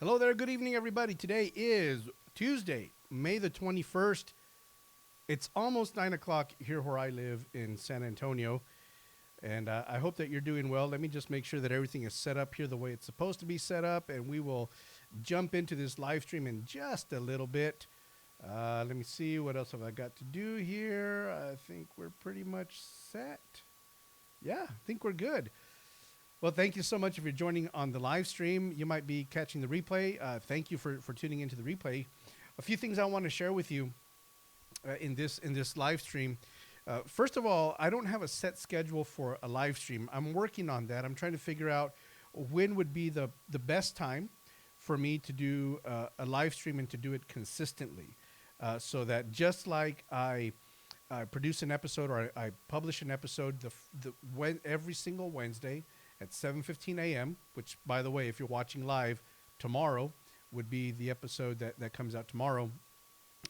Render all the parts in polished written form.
Hello there. Good evening, everybody. Today is Tuesday, May the 21st. It's almost 9 o'clock here where I live in San Antonio. And I hope that you're doing well. Let me just make sure that everything is set up here the way it's supposed to be set up. And we will jump into this live stream in just a little bit. Let me see. What else have I got to do here? I think we're pretty much set. Yeah, I think we're good. Well, thank you so much if you're joining on the live stream. You might be catching the replay. Thank you for tuning into the replay. A few things I want to share with you in this live stream. First of all, I don't have a set schedule for a live stream. I'm working on that. I'm trying to figure out when would be the best time for me to do a live stream and to do it consistently, so that just like I produce an episode or I publish an episode every single Wednesday at 7:15 a.m., which, by the way, if you're watching live, tomorrow would be the episode that comes out tomorrow.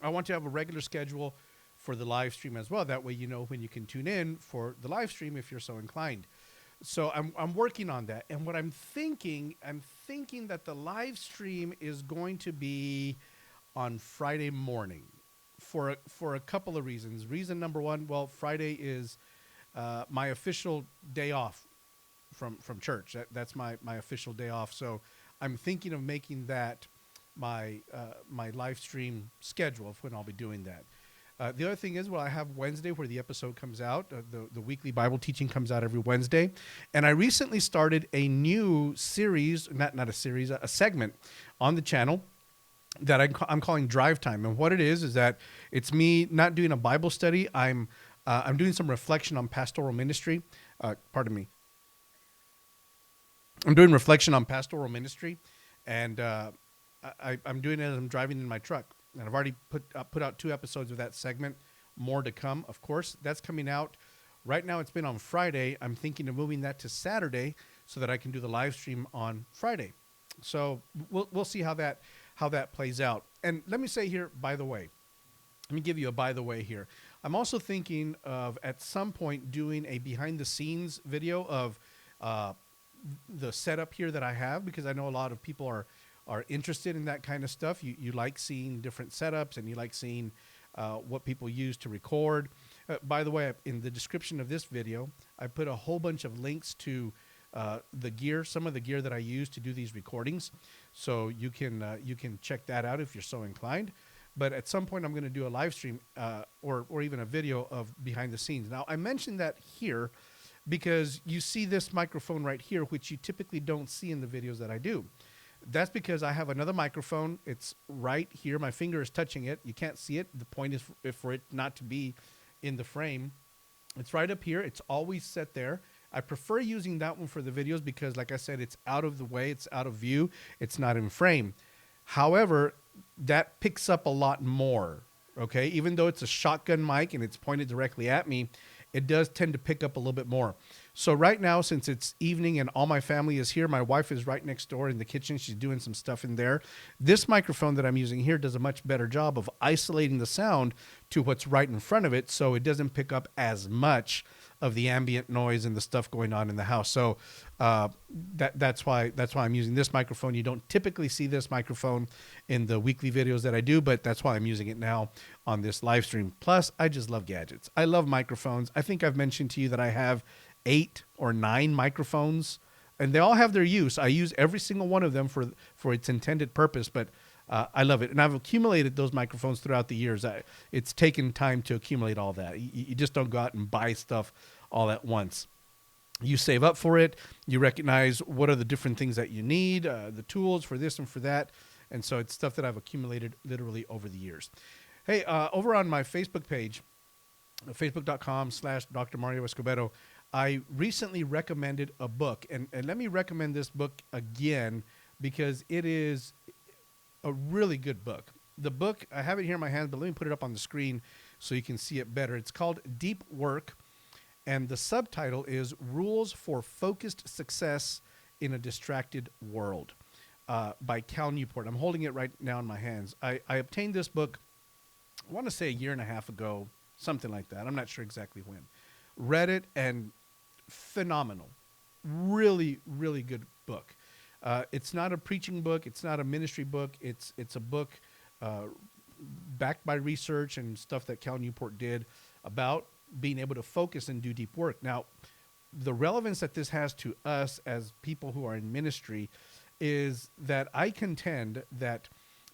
I want to have a regular schedule for the live stream as well. That way you know when you can tune in for the live stream if you're so inclined. So I'm working on that. And what I'm thinking that the live stream is going to be on Friday morning for a couple of reasons. Reason number one, well, Friday is my official day off from church. That's my official day off. So I'm thinking of making that my live stream schedule of when I'll be doing that. The other thing is, well, I have Wednesday where the episode comes out. The weekly Bible teaching comes out every Wednesday. And I recently started a new series, not a series, a segment on the channel that I'm calling Drive Time. And what it is that it's me not doing a Bible study. I'm doing some reflection on pastoral ministry. Pardon me. I'm doing reflection on pastoral ministry, and I'm doing it as I'm driving in my truck. And I've already put out 2 episodes of that segment, more to come, of course. That's coming out. Right now it's been on Friday. I'm thinking of moving that to Saturday so that I can do the live stream on Friday. So we'll see how that plays out. And let me say here, by the way, let me give you a by the way here. I'm also thinking of at some point doing a behind the scenes video of the setup here that I have, because I know a lot of people are interested in that kind of stuff. You like seeing different setups, and you like seeing what people use to record. By the way, in the description of this video, I put a whole bunch of links to the gear, some of the gear that I use to do these recordings. So you can check that out if you're so inclined. But at some point, I'm going to do a live stream or even a video of behind the scenes. Now, I mentioned that here because you see this microphone right here, which you typically don't see in the videos that I do. That's because I have another microphone. It's right here. My finger is touching it. You can't see it. The point is for it not to be in the frame. It's right up here. It's always set there. I prefer using that one for the videos because, like I said, it's out of the way. It's out of view. It's not in frame. However, that picks up a lot more, okay? Even though it's a shotgun mic and it's pointed directly at me, it does tend to pick up a little bit more. So right now, since it's evening and all my family is here, my wife is right next door in the kitchen. She's doing some stuff in there. This microphone that I'm using here does a much better job of isolating the sound to what's right in front of it, so it doesn't pick up as much of the ambient noise and the stuff going on in the house. So that's why I'm using this microphone. You don't typically see this microphone in the weekly videos that I do, but that's why I'm using it now on this live stream. Plus, I just love gadgets. I love microphones. I think I've mentioned to you that I have 8 or 9 microphones, and they all have their use. I use every single one of them for its intended purpose, but I love it. And I've accumulated those microphones throughout the years. It's taken time to accumulate all that. You just don't go out and buy stuff all at once. You save up for it. You recognize what are the different things that you need, the tools for this and for that. And so it's stuff that I've accumulated literally over the years. Hey, over on my Facebook page, facebook.com/Dr. Mario Escobedo, I recently recommended a book. And let me recommend this book again because it is a really good book. The book, I have it here in my hands, but let me put it up on the screen so you can see it better. It's called Deep Work, and the subtitle is Rules for Focused Success in a Distracted World by Cal Newport. I'm holding it right now in my hands. I obtained this book, I want to say a year and a half ago, something like that. I'm not sure exactly when. Read it, and phenomenal. Really, really good book. It's not a preaching book. It's not a ministry book. It's a book uh, backed by research and stuff that Cal Newport did about being able to focus and do deep work. Now, the relevance that this has to us as people who are in ministry is that I contend that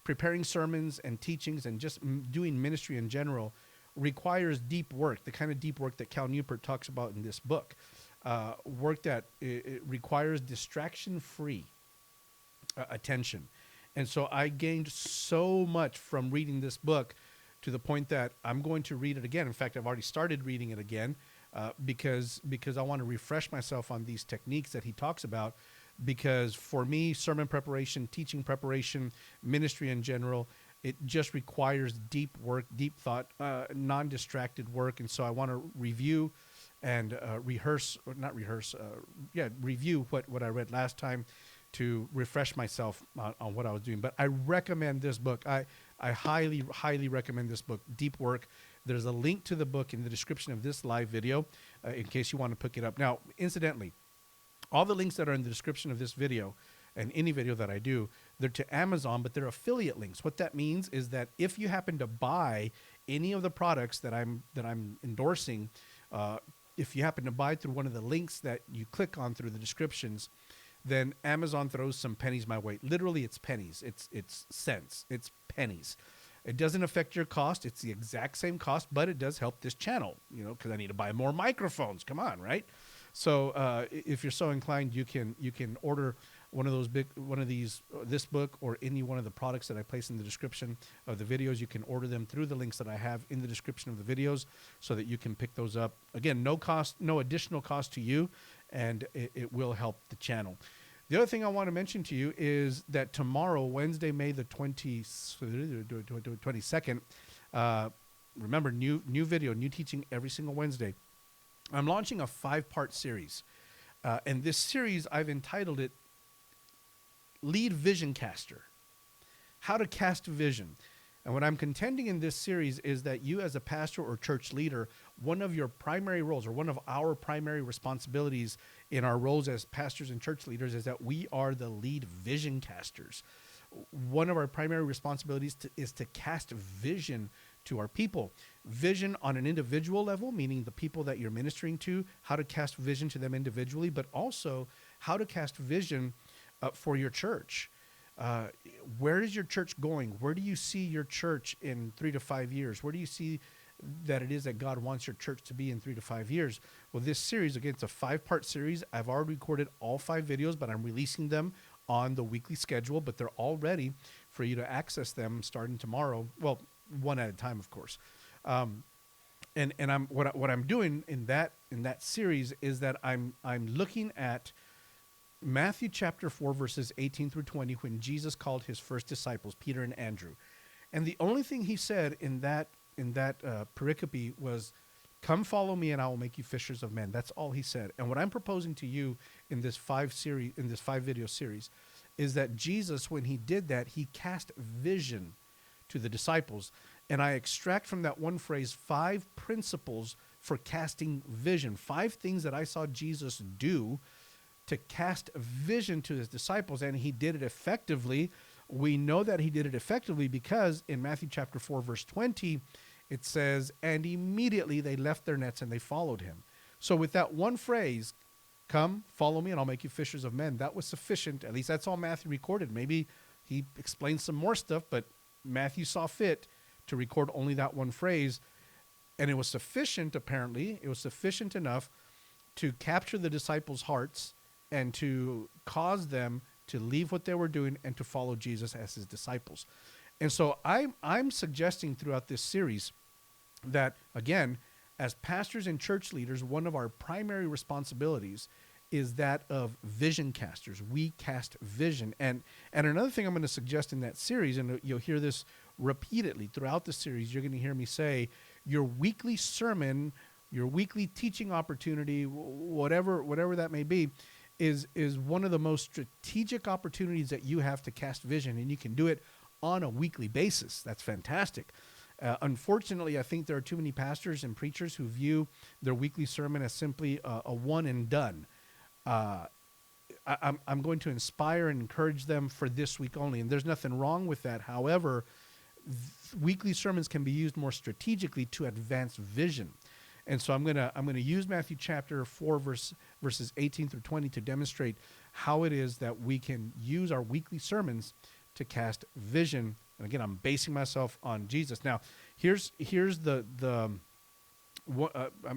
preparing sermons and teachings and just doing ministry in general requires deep work, the kind of deep work that Cal Newport talks about in this book. Work that it requires distraction-free attention. And so I gained so much from reading this book to the point that I'm going to read it again. In fact, I've already started reading it again because I want to refresh myself on these techniques that he talks about. Because for me, sermon preparation, teaching preparation, ministry in general, it just requires deep work, deep thought, non-distracted work. And so I want to review and review what I read last time to refresh myself on what I was doing. But I recommend this book. I highly, highly recommend this book, Deep Work. There's a link to the book in the description of this live video in case you want to pick it up. Now, incidentally, all the links that are in the description of this video and any video that I do, they're to Amazon, but they're affiliate links. What that means is that if you happen to buy any of the products that I'm endorsing, if you happen to buy through one of the links that you click on through the descriptions, then Amazon throws some pennies my way. Literally, it's pennies. It's cents. It's pennies. It doesn't affect your cost. It's the exact same cost, but it does help this channel, because I need to buy more microphones. Come on, right? So if you're so inclined, you can order this book or any one of the products that I place in the description of the videos. You can order them through the links that I have in the description of the videos so that you can pick those up. Again, no additional cost to you, and it will help the channel. The other thing I want to mention to you is that tomorrow, Wednesday, May the 22nd, remember, new video, new teaching every single Wednesday. I'm launching a 5-part series. And this series, I've entitled it Lead Vision Caster. How to cast vision. And what I'm contending in this series is that you as a pastor or church leader, one of your primary roles or one of our primary responsibilities in our roles as pastors and church leaders is that we are the lead vision casters. One of our primary responsibilities is to cast vision to our people. Vision on an individual level, meaning the people that you're ministering to, how to cast vision to them individually, but also how to cast vision for your church. Where is your church going? Where do you see your church in 3 to 5 years? Where do you see that it is that God wants your church to be in 3 to 5 years? Well, this series, again, it's a 5-part series. I've already recorded all 5 videos, but I'm releasing them on the weekly schedule, but they're all ready for you to access them starting tomorrow. Well, one at a time, of course. And what I'm doing in that series is that I'm looking at Matthew chapter 4 verses 18 through 20 when Jesus called his first disciples, Peter and Andrew. And the only thing he said in that pericope was, "Come follow me and I will make you fishers of men." That's all he said. And what I'm proposing to you in this 5-video series is that Jesus, when he did that, he cast vision to the disciples. And I extract from that one phrase 5 principles for casting vision, 5 things that I saw Jesus do to cast vision to his disciples, and he did it effectively. We know that he did it effectively because in Matthew chapter 4, verse 20, it says, "And immediately they left their nets and they followed him." So with that one phrase, "Come, follow me, and I'll make you fishers of men," that was sufficient. At least that's all Matthew recorded. Maybe he explained some more stuff, but Matthew saw fit to record only that one phrase. And it was sufficient, apparently. It was sufficient enough to capture the disciples' hearts and to cause them to leave what they were doing and to follow Jesus as his disciples. And so I'm suggesting throughout this series that, again, as pastors and church leaders, one of our primary responsibilities is that of vision casters. We cast vision. And another thing I'm going to suggest in that series, and you'll hear this repeatedly throughout the series, you're going to hear me say, your weekly sermon, your weekly teaching opportunity, whatever that may be, is one of the most strategic opportunities that you have to cast vision, and you can do it on a weekly basis. That's fantastic. Unfortunately, I think there are too many pastors and preachers who view their weekly sermon as simply a one and done. I'm going to inspire and encourage them for this week only. And there's nothing wrong with that. However, weekly sermons can be used more strategically to advance vision. And so I'm gonna use Matthew chapter 4 verses 18 through 20 to demonstrate how it is that we can use our weekly sermons to cast vision. And again, I'm basing myself on Jesus. Now, here's the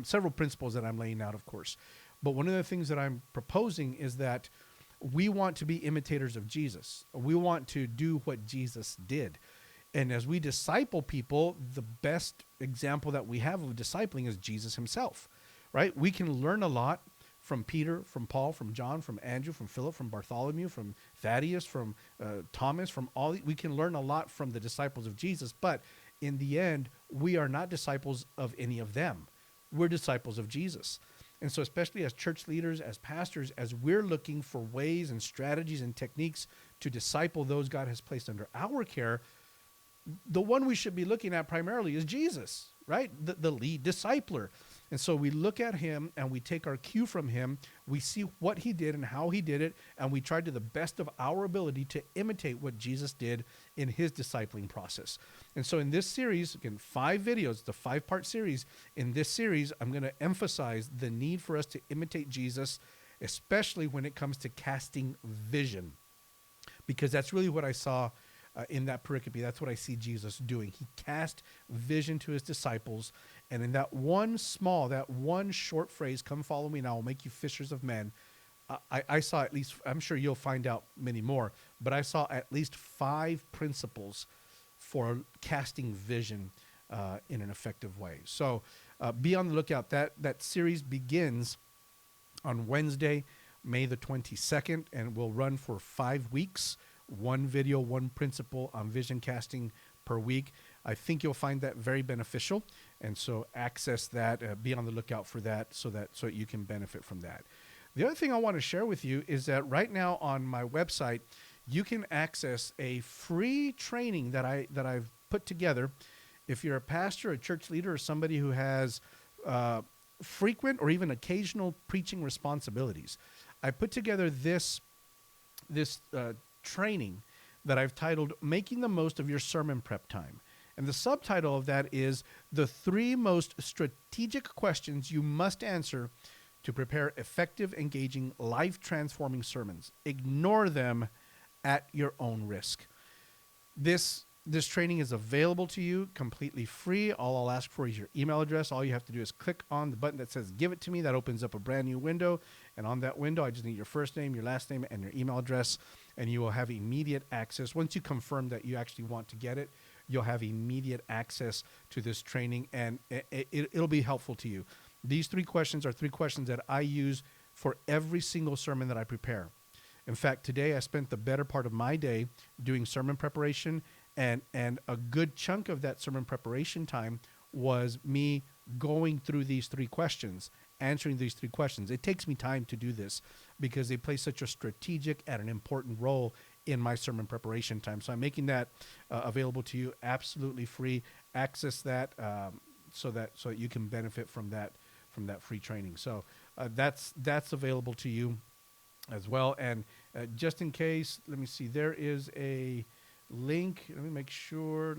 several principles that I'm laying out, of course. But one of the things that I'm proposing is that we want to be imitators of Jesus. We want to do what Jesus did. And as we disciple people, the best example that we have of discipling is Jesus himself, right? We can learn a lot from Peter, from Paul, from John, from Andrew, from Philip, from Bartholomew, from Thaddeus, from Thomas, from all. We can learn a lot from the disciples of Jesus, but in the end, we are not disciples of any of them. We're disciples of Jesus. And so especially as church leaders, as pastors, as we're looking for ways and strategies and techniques to disciple those God has placed under our care, the one we should be looking at primarily is Jesus, right? The lead discipler. And so we look at him and we take our cue from him. We see what he did and how he did it, and we try to the best of our ability to imitate what Jesus did in his discipling process. And so in this series, again, 5 videos, the 5-part series, in this series, I'm going to emphasize the need for us to imitate Jesus, especially when it comes to casting vision, because that's really what I saw in that pericope. That's what I see Jesus doing. He cast vision to his disciples, and in that one short phrase, "Come follow me and I will make you fishers of men," I saw at least, I'm sure you'll find out many more, but I saw at least 5 principles for casting vision in an effective way. So be on the lookout. That series begins on Wednesday, May the 22nd, and will run for 5 weeks. 1 video, 1 principle on vision casting per week. I think you'll find that very beneficial, and so access that. Be on the lookout for that, so that you can benefit from that. The other thing I want to share with you is that right now on my website, you can access a free training that I've put together. If you're a pastor, a church leader, or somebody who has frequent or even occasional preaching responsibilities, I put together this training that I've titled "Making the Most of Your Sermon Prep Time." And the subtitle of that is "The 3 Most Strategic Questions You Must Answer to Prepare Effective, Engaging, Life-Transforming Sermons. Ignore them at your own risk." This training is available to you completely free. All I'll ask for is your email address. All you have to do is click on the button that says "Give it to me." That opens up a brand new window. And on that window, I just need your first name, your last name, and your email address. And you will have immediate access. Once you confirm that you actually want to get it, you'll have immediate access to this training, and it'll be helpful to you. These 3 questions are 3 questions that I use for every single sermon that I prepare. In fact, today I spent the better part of my day doing sermon preparation, and a good chunk of that sermon preparation time was me going through these 3 questions, answering these 3 questions. It takes me time to do this because they play such a strategic and an important role in my sermon preparation time. So I'm making that available to you absolutely free. Access that so that you can benefit from that free training. So that's available to you as well. And just in case, let me see, there is a link. Let me make sure.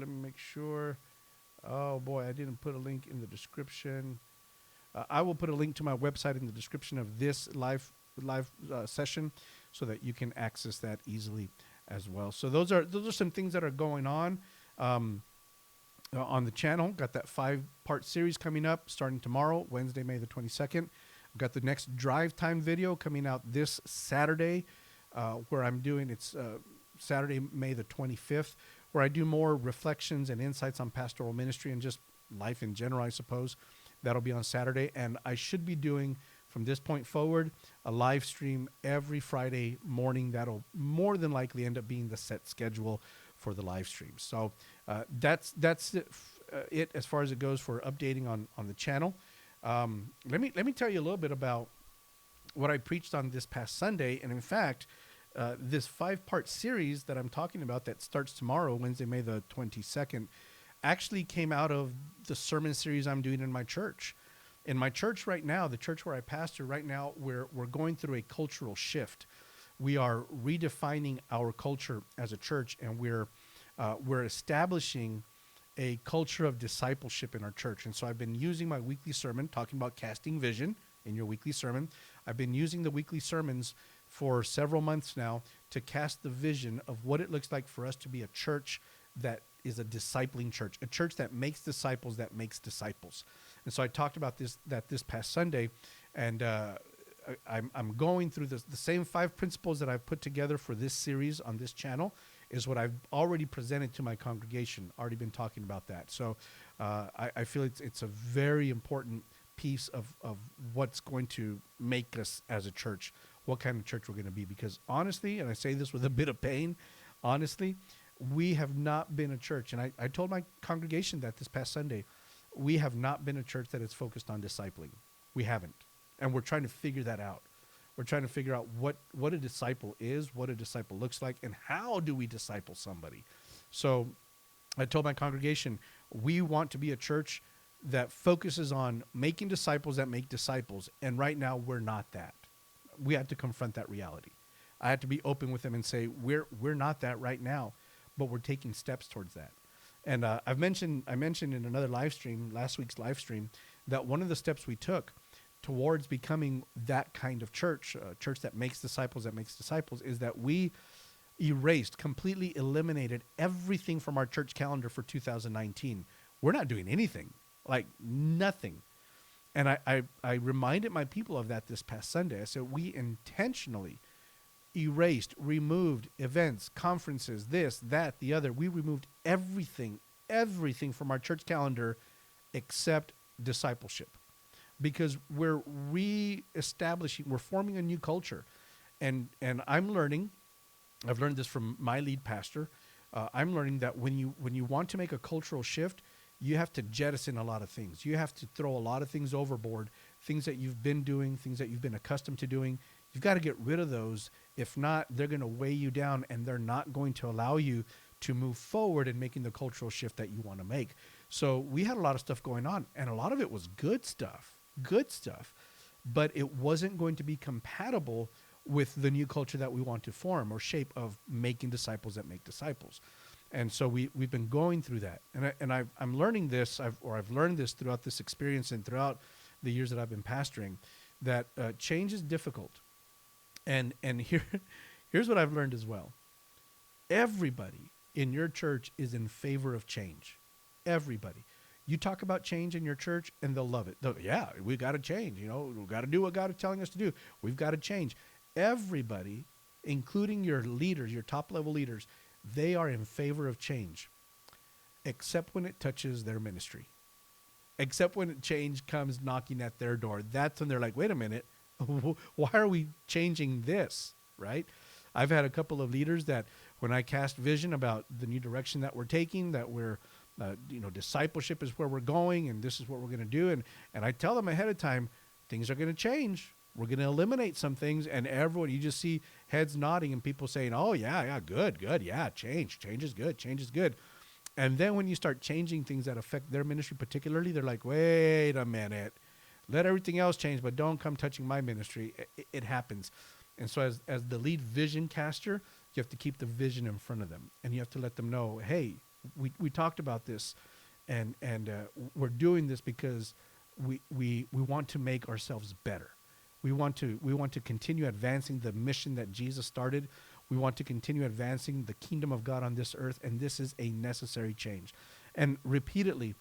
Oh boy, I didn't put a link in the description. I will put a link to my website in the description of this live session, so that you can access that easily as well. So those are some things that are going on the channel. Got that 5-part series coming up starting tomorrow, Wednesday, May the 22nd. I've got the next drive time video coming out this Saturday, where I'm doing Saturday, May the 25th, where I do more reflections and insights on pastoral ministry and just life in general, I suppose. That'll be on Saturday. And I should be doing, from this point forward, a live stream every Friday morning. That'll more than likely end up being the set schedule for the live stream. So that's it as far as it goes for updating on the channel. Let me tell you a little bit about what I preached on this past Sunday. And in fact, this 5-part series that I'm talking about that starts tomorrow, Wednesday, May the 22nd, actually came out of the sermon series I'm doing in my church. In my church right now, the church where I pastor right now, we're going through a cultural shift. we are redefining our culture as a church, and we're establishing a culture of discipleship in our church. And so I've been using my weekly sermon, talking about casting vision in your weekly sermon. I've been using the weekly sermons for several months now to cast the vision of what it looks like for us to be a church that is a discipling church, a church that makes disciples, that makes disciples. And so I talked about this past Sunday, and I'm going through the same 5 principles that I've put together for this series on this channel is what I've already presented to my congregation, already been talking about that. So I feel it's a very important piece of what's going to make us as a church, what kind of church we're going to be. Because honestly, and I say this with a bit of pain, honestly, we have not been a church. And I told my congregation that this past Sunday, we have not been a church that is focused on discipling. We haven't. And we're trying to figure that out. We're trying to figure out what a disciple is, what a disciple looks like, and how do we disciple somebody. So I told my congregation, we want to be a church that focuses on making disciples that make disciples. And right now, we're not that. We have to confront that reality. I have to be open with them and say, we're not that right now, but we're taking steps towards that. And I mentioned in another live stream, last week's live stream, that one of the steps we took towards becoming that kind of church, a church that makes disciples, is that we completely eliminated everything from our church calendar for 2019. We're not doing anything, like nothing. And I reminded my people of that this past Sunday. I said, we intentionally removed events, conferences, this, that, the other. We removed everything from our church calendar except discipleship. Because we're reestablishing, we're forming a new culture. And I've learned this from my lead pastor. I'm learning that when you want to make a cultural shift, you have to jettison a lot of things. You have to throw a lot of things overboard, things that you've been doing, things that you've been accustomed to doing. You've got to get rid of those. If not, they're going to weigh you down, and they're not going to allow you to move forward in making the cultural shift that you want to make. So we had a lot of stuff going on, and a lot of it was good stuff, but it wasn't going to be compatible with the new culture that we want to form or shape of making disciples that make disciples. And so we've been going through that. And I'm learning this, I've learned this throughout this experience and throughout the years that I've been pastoring, that change is difficult. And here's what I've learned as well. Everybody in your church is in favor of change. Everybody. You talk about change in your church, and they'll love it. Yeah, we got to change. We've got to do what God is telling us to do. We've got to change. Everybody, including your leaders, your top-level leaders, they are in favor of change, except when it touches their ministry. Except when change comes knocking at their door. That's when they're like, wait a minute, why are we changing this, right? I've had a couple of leaders that when I cast vision about the new direction that we're taking, that we're, discipleship is where we're going, and this is what we're going to do. And I tell them ahead of time, things are going to change. We're going to eliminate some things, and everyone, you just see heads nodding and people saying, oh, yeah, good, yeah, change is good. And then when you start changing things that affect their ministry particularly, they're like, wait a minute, let everything else change, but don't come touching my ministry. It happens. And so as the lead vision caster, you have to keep the vision in front of them, and you have to let them know, hey, we talked about this, and we're doing this because we want to make ourselves better. We want to continue advancing the mission that Jesus started. We want to continue advancing the kingdom of God on this earth, and this is a necessary change. And repeatedly,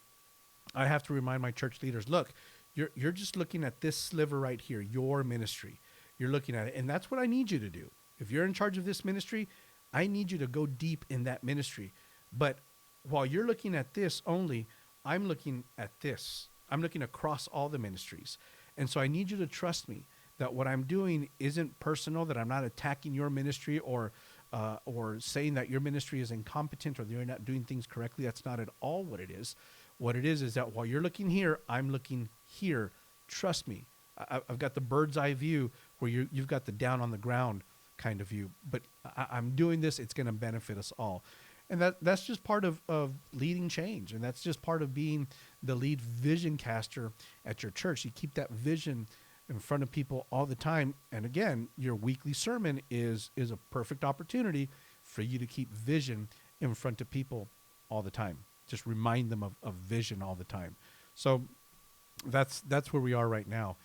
I have to remind my church leaders, look, you're just looking at this sliver right here, your ministry. You're looking at it, and that's what I need you to do. If you're in charge of this ministry, I need you to go deep in that ministry. But while you're looking at this only, I'm looking at this. I'm looking across all the ministries. And so I need you to trust me that what I'm doing isn't personal, that I'm not attacking your ministry or saying that your ministry is incompetent or they're not doing things correctly. That's not at all what it is. What it is that while you're looking here, I'm looking here. Trust me. I've got the bird's eye view where you've got the down on the ground kind of view. But I'm doing this. It's going to benefit us all. And that's just part of leading change. And that's just part of being the lead vision caster at your church. You keep that vision in front of people all the time. And again, your weekly sermon is a perfect opportunity for you to keep vision in front of people all the time. Just remind them of vision all the time. So that's where we are right now.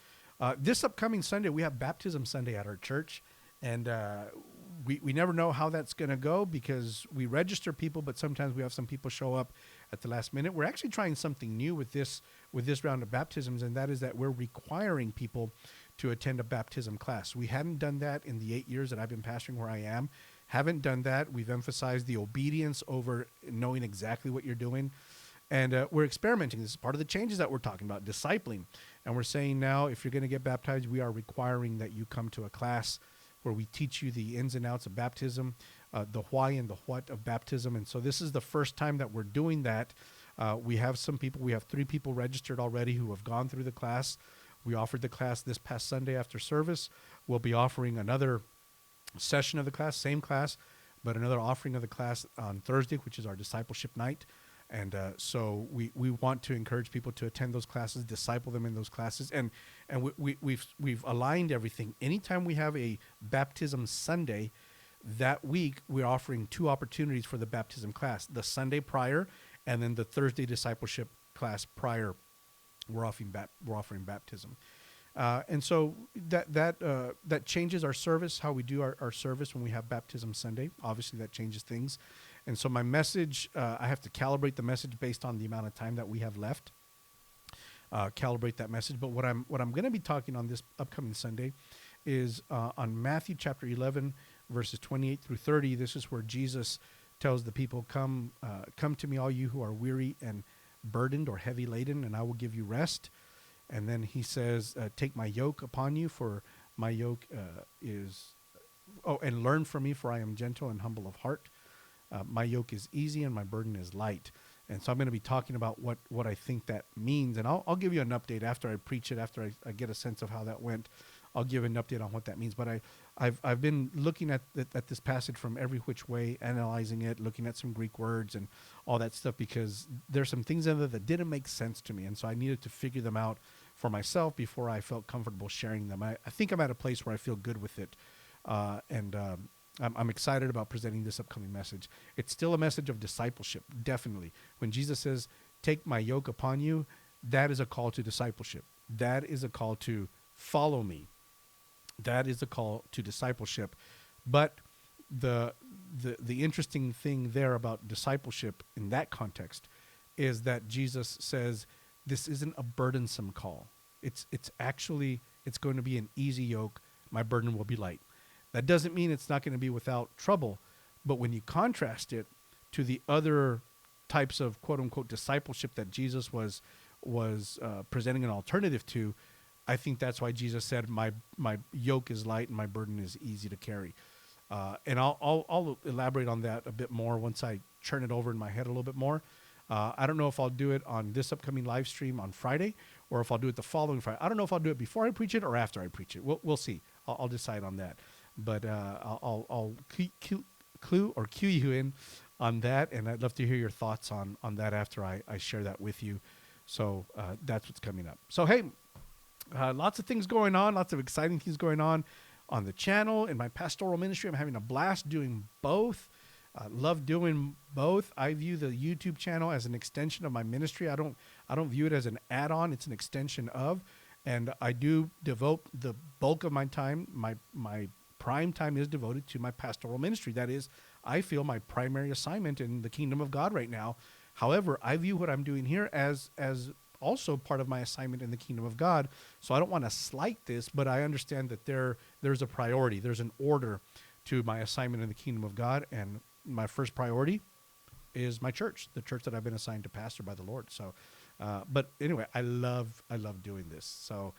This upcoming Sunday, we have Baptism Sunday at our church. And we never know how that's going to go because we register people, but sometimes we have some people show up at the last minute. We're actually trying something new with this round of baptisms, and that is that we're requiring people to attend a baptism class. We hadn't done that in the 8 years that I've been pastoring where I am. Haven't done that. We've emphasized the obedience over knowing exactly what you're doing. And we're experimenting. This is part of the changes that we're talking about, discipling. And we're saying now, if you're going to get baptized, we are requiring that you come to a class where we teach you the ins and outs of baptism, the why and the what of baptism. And so this is the first time that we're doing that. We have 3 people registered already who have gone through the class. We offered the class this past Sunday after service. We'll be offering another session of the class, same class, but another offering of the class on Thursday, which is our discipleship night. And so we want to encourage people to attend those classes, disciple them in those classes, and we've aligned everything. Anytime we have a baptism Sunday, that week we're offering 2 opportunities for the baptism class: the Sunday prior, and then the Thursday discipleship class prior. We're offering baptism, and so that changes our service, how we do our service when we have baptism Sunday. Obviously, that changes things. And so my message, I have to calibrate the message based on the amount of time that we have left. Calibrate that message. But what I'm going to be talking on this upcoming Sunday is on Matthew chapter 11, verses 28 through 30. This is where Jesus tells the people, "Come to me, all you who are weary and burdened or heavy laden, and I will give you rest." And then he says, "Take my yoke upon you, for my yoke and learn from me, for I am gentle and humble of heart. My yoke is easy and my burden is light." And so I'm going to be talking about what I think that means. And I'll give you an update after I preach it, after I get a sense of how that went. I'll give an update on what that means. But I've been looking at this passage from every which way, analyzing it, looking at some Greek words and all that stuff, because there's some things in there that didn't make sense to me. And so I needed to figure them out for myself before I felt comfortable sharing them. I think I'm at a place where I feel good with it. I'm excited about presenting this upcoming message. It's still a message of discipleship, definitely. When Jesus says, "Take my yoke upon you," that is a call to discipleship. That is a call to follow me. That is a call to discipleship. But the interesting thing there about discipleship in that context is that Jesus says this isn't a burdensome call. It's going to be an easy yoke. My burden will be light. That doesn't mean it's not going to be without trouble, but when you contrast it to the other types of quote unquote discipleship that Jesus was presenting an alternative to, I think that's why Jesus said, my yoke is light and my burden is easy to carry. And I'll elaborate on that a bit more once I churn it over in my head a little bit more. I don't know if I'll do it on this upcoming live stream on Friday, or if I'll do it the following Friday. I don't know if I'll do it before I preach it or after I preach it. We'll see. I'll decide on that. But I'll cue you in on that, and I'd love to hear your thoughts on that after I share that with you. So that's what's coming up. So hey, lots of things going on, lots of exciting things going on the channel. In my pastoral ministry, I'm having a blast doing both. Love doing both. I view the YouTube channel as an extension of my ministry. I don't view it as an add-on. It's an extension of, and I do devote the bulk of my time. My prime time is devoted to my pastoral ministry. That is, I feel, my primary assignment in the kingdom of God right now. However, I view what I'm doing here as also part of my assignment in the kingdom of God. So I don't want to slight this, but I understand that there's a priority. There's an order to my assignment in the kingdom of God, and my first priority is my church, the church that I've been assigned to pastor by the Lord. So, but anyway, I love doing this. So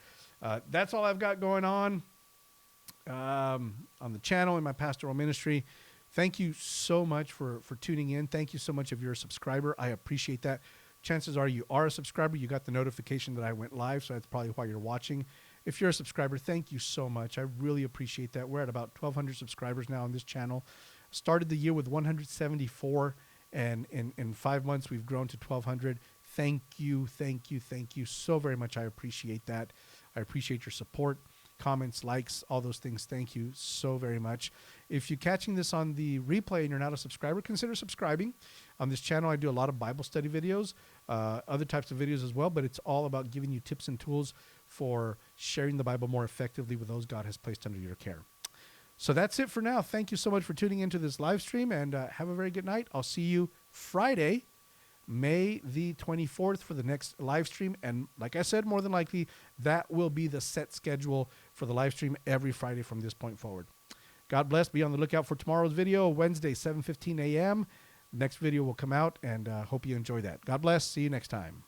that's all I've got going on the channel in my pastoral ministry. Thank you so much for tuning in. Thank you so much if you're a subscriber. I appreciate that. Chances are you are a subscriber. You got the notification that I went live, so that's probably why you're watching. If you're a subscriber, thank you so much. I really appreciate that. We're at about 1,200 subscribers now on this channel. Started the year with 174, and in 5 months we've grown to 1,200. Thank you so very much. I appreciate that. I appreciate your support, comments, likes, all those things. Thank you so very much. If you're catching this on the replay and you're not a subscriber, consider subscribing. On this channel, I do a lot of Bible study videos, other types of videos as well, but it's all about giving you tips and tools for sharing the Bible more effectively with those God has placed under your care. So that's it for now. Thank you so much for tuning into this live stream, and have a very good night. I'll see you Friday, May the 24th for the next live stream. And like I said, more than likely, that will be the set schedule for the live stream every Friday from this point forward. God bless. Be on the lookout for tomorrow's video, Wednesday, 7:15 a.m. Next video will come out, and hope you enjoy that. God bless. See you next time.